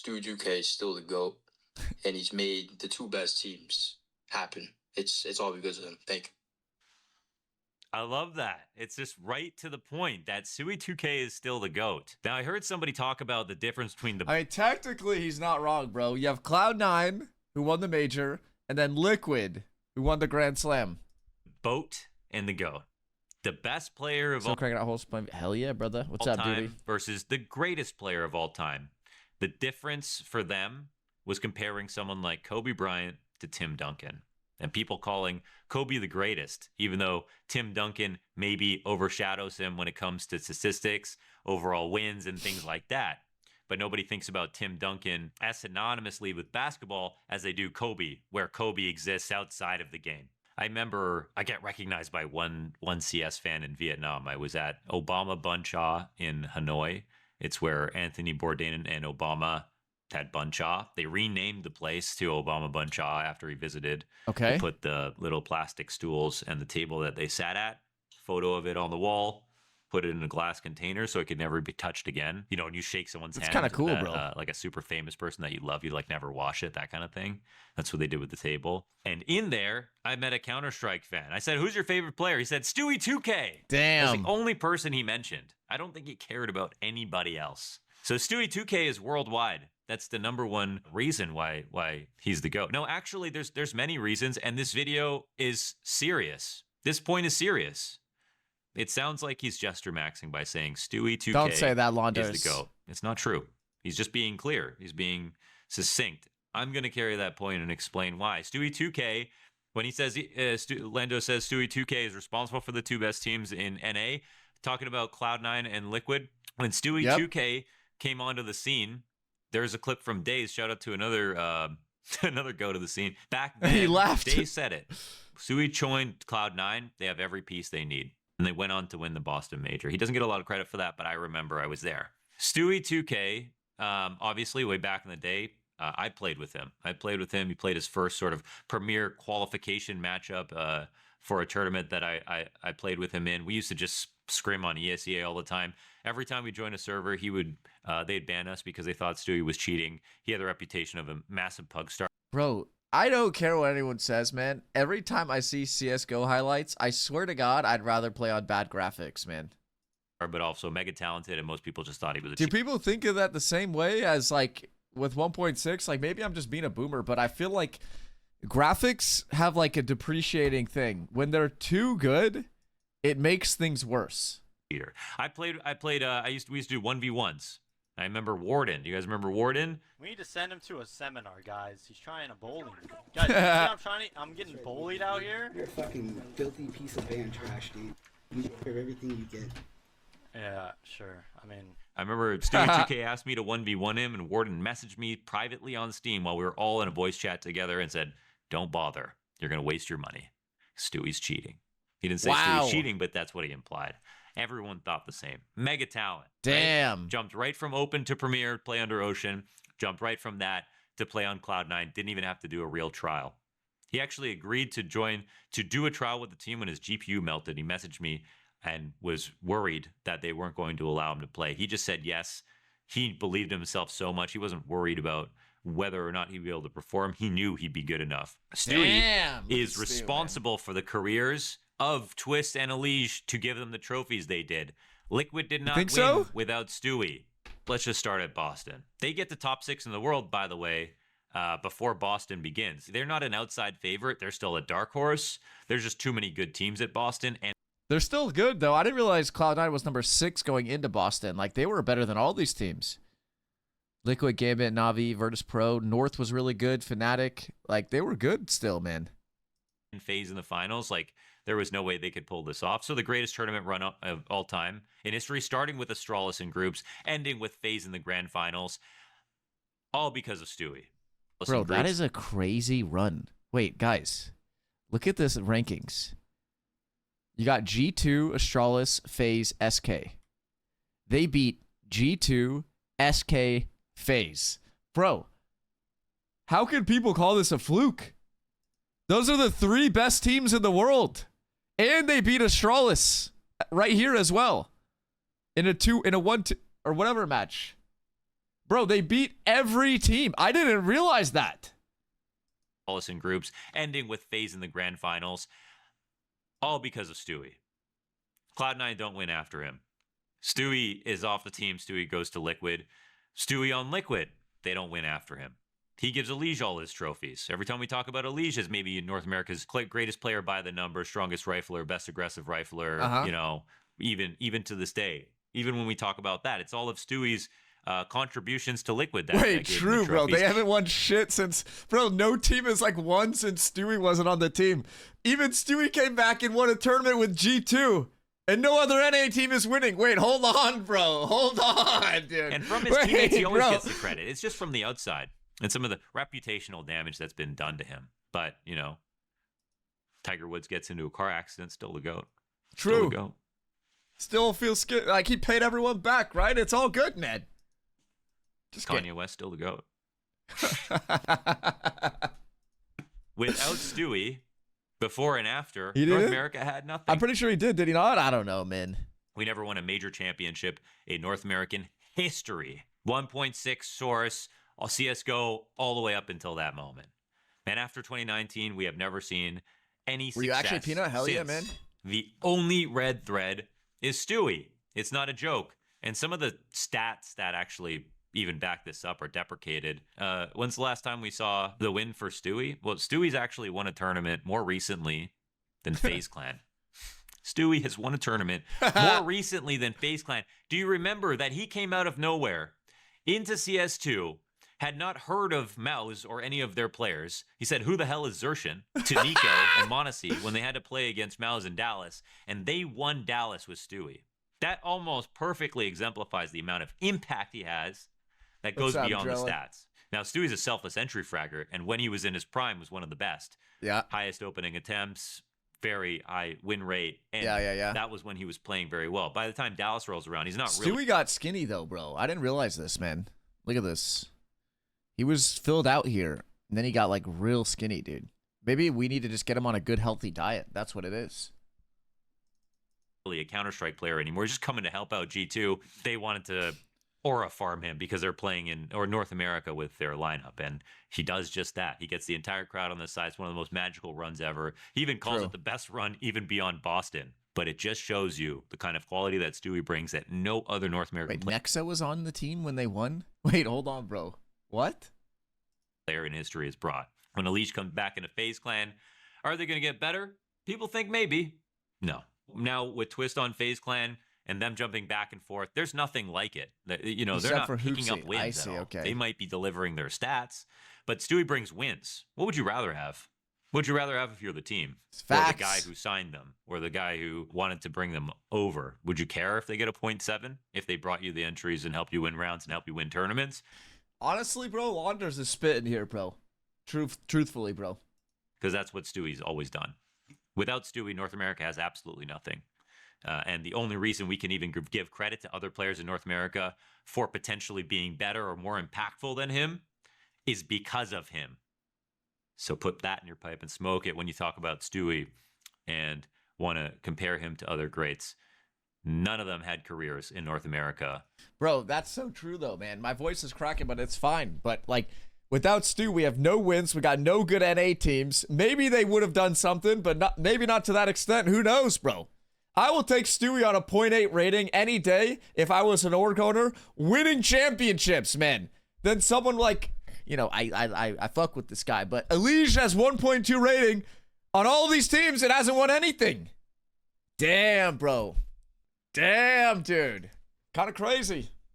Stewie2K is still the GOAT, and he's made the two best teams happen. It's all because of him. Thank you. I love that. It's just right to the point that Stewie2K is still the GOAT. Now, I heard somebody talk about the difference between the... I mean, technically, he's not wrong, bro. You have Cloud9, who won the major, and then Liquid, who won the Grand Slam. BOAT and the GOAT. The best player of all Cranking out host point. Hell yeah, brother. What's up, time dude? versus the greatest player of all time. The difference for them was comparing someone like Kobe Bryant to Tim Duncan. And people calling Kobe the greatest, even though Tim Duncan maybe overshadows him when it comes to statistics, overall wins, and things like that. But nobody thinks about Tim Duncan as synonymously with basketball as they do Kobe, where Kobe exists outside of the game. I remember I got recognized by one CS fan in Vietnam. I was at Obama Bun Cha in Hanoi. It's where Anthony Bourdain and Obama had Bun Cha. They renamed the place to Obama Bun Cha after he visited. Okay. They put the little plastic stools and the table that they sat at, photo of it on the wall, put it in a glass container so it could never be touched again. You know, when you shake someone's hand. It's kind of cool, bro. Like a super famous person that you love, you like never wash it, that kind of thing. That's what they did with the table. And in there, I met a Counter-Strike fan. I said, "Who's your favorite player?" He said, "Stewie2K." Damn. That's the only person he mentioned. I don't think he cared about anybody else. So Stewie2K is worldwide. That's the number one reason why he's the GOAT. No, actually, there's many reasons, and this video is serious. This point is serious. It sounds like he's gesture maxing by saying Stewie2K Don't say that, Londos. is the GOAT. It's not true. He's just being clear. He's being succinct. I'm going to carry that point and explain why. Stewie2K, when he says, Lando says Stewie2K is responsible for the two best teams in NA, talking about Cloud9 and Liquid, when Stewie2K came onto the scene, there's a clip from Days. Shout out to another another GOAT of the scene. Back then, he laughed. Days said it. Stewie joined Cloud9. They have every piece they need. And they went on to win the Boston Major. He doesn't get a lot of credit for that, but I remember I was there. Stewie2K, obviously, way back in the day, I played with him. He played his first sort of premier qualification matchup for a tournament that I played with him in. We used to just scrim on ESEA all the time. Every time we joined a server, they'd ban us because they thought Stewie was cheating. He had the reputation of a massive pug star. Bro, I don't care what anyone says, man. Every time I see CSGO highlights, I swear to God, I'd rather play on bad graphics, man. But also mega talented, and most people just thought he was a Do people think of that the same way as, like, with 1.6? Like, maybe I'm just being a boomer, but I feel like graphics have, like, a depreciating thing. When they're too good, it makes things worse. We used to do 1v1s. I remember Warden. Do you guys remember Warden? We need to send him to a seminar, guys. He's trying to bully me. Guys, you see I'm getting bullied out here? You're a fucking filthy piece of band trash, dude. You deserve everything you get. Yeah, sure. I mean, I remember Stewie2K asked me to 1v1 him, and Warden messaged me privately on Steam while we were all in a voice chat together and said, "Don't bother. You're going to waste your money. Stewie's cheating." He didn't say Stewie's cheating, but that's what he implied. Everyone thought the same. Mega talent. Damn. Right? Jumped right from Open to Premier, play under Ocean. Jumped right from that to play on Cloud9. Didn't even have to do a real trial. He actually agreed to do a trial with the team when his GPU melted. He messaged me and was worried that they weren't going to allow him to play. He just said yes. He believed in himself so much. He wasn't worried about whether or not he'd be able to perform. He knew he'd be good enough. Stewie is responsible for the careers of Twist and Elige to give them the trophies they did. Liquid did not win without Stewie. Let's just start at Boston. They get the top 6 in the world, by the way, before Boston begins. They're not an outside favorite. They're still a dark horse. There's just too many good teams at Boston. And they're still good, though. I didn't realize Cloud9 was number 6 going into Boston. Like, they were better than all these teams. Liquid, Gambit, Navi, Virtus Pro, North was really good, Fnatic. Like, they were good still, man. FaZe in the finals, like, there was no way they could pull this off. So the greatest tournament run of all time in history, starting with Astralis in groups, ending with FaZe in the grand finals, all because of Stewie. Bro, that is a crazy run. Wait, guys, look at this rankings. You got G2, Astralis, FaZe, SK. They beat G2, SK, FaZe. Bro, how can people call this a fluke? Those are the 3 best teams in the world. And they beat Astralis right here as well. In a 1 or whatever match. Bro, they beat every team. I didn't realize that. In groups, ending with FaZe in the grand finals, all because of Stewie. Cloud9 don't win after him. Stewie is off the team. Stewie goes to Liquid. Stewie on Liquid, they don't win after him. He gives Elige all his trophies. Every time we talk about Elige as maybe North America's greatest player by the number, strongest rifler, best aggressive rifler, you know, even to this day, even when we talk about that, it's all of Stewie's contributions to Liquid. Wait, true, bro. They haven't won shit since, bro, no team has like won since Stewie wasn't on the team. Even Stewie came back and won a tournament with G2. And no other NA team is winning. Wait, hold on, bro. Hold on, dude. And from his teammates, he always gets the credit. It's just from the outside and some of the reputational damage that's been done to him. But, you know, Tiger Woods gets into a car accident, still the GOAT. True. Still the GOAT. Still feels good. Like he paid everyone back, right? It's all good, Ned. Just Kanye West, still the GOAT. Without Stewie, before and after, North America had nothing. I'm pretty sure he did he not? I don't know, man. We never won a major championship in North American history. 1.6 source, CSGO, all the way up until that moment. And after 2019, we have never seen any success. Were you actually Peanut? Hell yeah, man. The only red thread is Stewie. It's not a joke. And some of the stats that actually even back this up are deprecated. When's the last time we saw the win for Stewie? Well, Stewie's actually won a tournament more recently than FaZe Clan. Stewie has won a tournament more recently than FaZe Clan. Do you remember that he came out of nowhere into CS2, had not heard of Mouse or any of their players? He said, who the hell is Zershin? To Nico and Monacy when they had to play against Mouse in Dallas, and they won Dallas with Stewie. That almost perfectly exemplifies the amount of impact he has that goes beyond the stats. Now, Stewie's a selfless entry fragger, and when he was in his prime, was one of the best. Yeah. Highest opening attempts, very high win rate. And yeah. that was when he was playing very well. By the time Dallas rolls around, he's not Stewie got skinny, though, bro. I didn't realize this, man. Look at this. He was filled out here, and then he got, like, real skinny, dude. Maybe we need to just get him on a good, healthy diet. That's what it is. A Counter-Strike player anymore. He's just coming to help out G2. They wanted to aura farm him because they're playing in North America with their lineup, and he does just that. He gets the entire crowd on the side. It's one of the most magical runs ever. He even calls it the best run even beyond Boston. But it just shows you the kind of quality that Stewie brings that no other North American Nexa was on the team when they won? Wait, hold on, bro. What? Player in history is brought. When Elige comes back into FaZe Clan, are they going to get better? People think maybe. No. Now with Twist on FaZe Clan and them jumping back and forth, there's nothing like it. You know, they're not picking up wins. I see, okay. They might be delivering their stats, but Stewie brings wins. What would you rather have? What would you rather have if you're the team? Facts. Or the guy who signed them, or the guy who wanted to bring them over? Would you care if they get a 0.7? If they brought you the entries and helped you win rounds and help you win tournaments? Honestly, bro, Wander's is spitting here, bro. Truthfully, bro. Because that's what Stewie's always done. Without Stewie, North America has absolutely nothing. And the only reason we can even give credit to other players in North America for potentially being better or more impactful than him is because of him. So put that in your pipe and smoke it when you talk about Stewie and want to compare him to other greats. None of them had careers in North America. Bro, that's so true, though, man. My voice is cracking, but it's fine. But, like, without Stu, we have no wins. We got no good NA teams. Maybe they would have done something, but maybe not to that extent. Who knows, bro? I will take Stewie on a 0.8 rating any day if I was an org owner winning championships, man. Then someone like, you know, I fuck with this guy, but Elige has 1.2 rating on all these teams and hasn't won anything. Damn, bro. Damn, dude. Kind of crazy.